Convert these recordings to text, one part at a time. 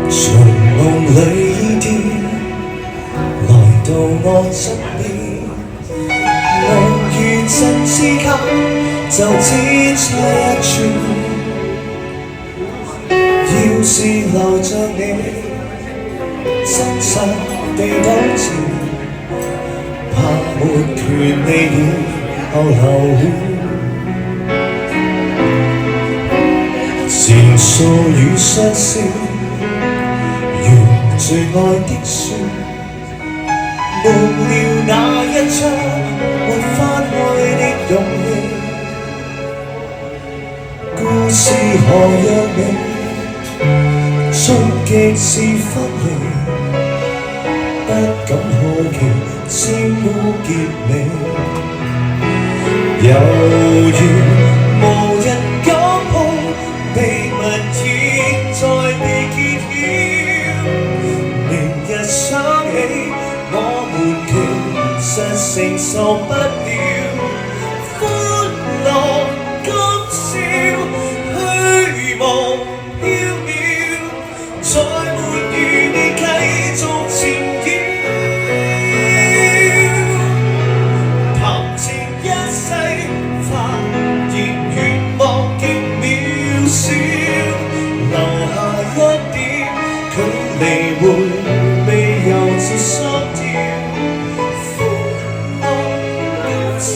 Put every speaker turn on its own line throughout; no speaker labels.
從夢裏依啲來到我側邊，夢與真之間就只差一寸。要是留着你，真實地糾纏，怕沒權利以後留戀。前數與相思，如最愛的書，沒了那一張沒翻開的勇氣。故事何若你，終極是分離，不敢好奇先污結尾，猶如無人敢碰，秘密已再被揭曉。明日想起，我們其實承受不了，歡樂今宵虛無縹緲，再沒與你繼續纏繞。談情一世，發現願望極渺小，留下一點距離會未由自心跳。歡樂今宵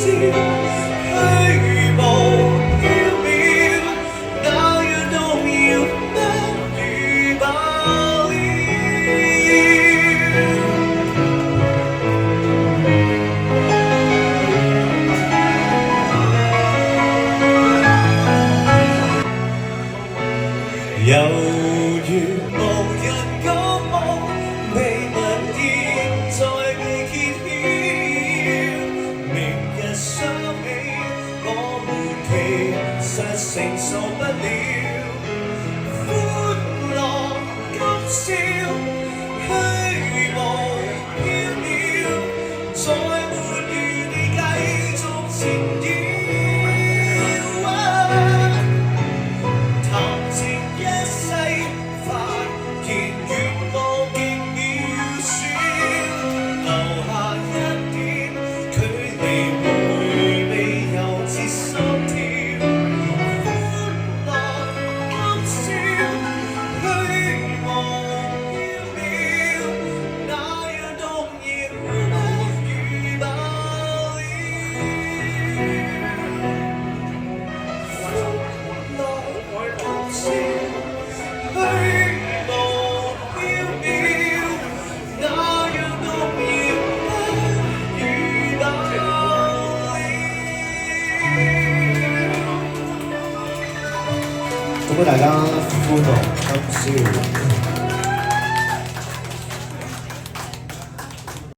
虛無縹緲，那樣動搖不如爆了。猶如無人敢碰，秘密現在被揭曉。明日想起，我們其實承受不了，歡樂今宵虛無縹緲，再沒與你繼續纏繞。談情一世，發現願望極渺小，留下一點距離回味由自心跳。歡樂今宵虛無縹緲，那樣動搖不如爆了。歡樂今宵虛無縹緲，那樣動搖不如爆了。
恭喜大家歡樂今宵。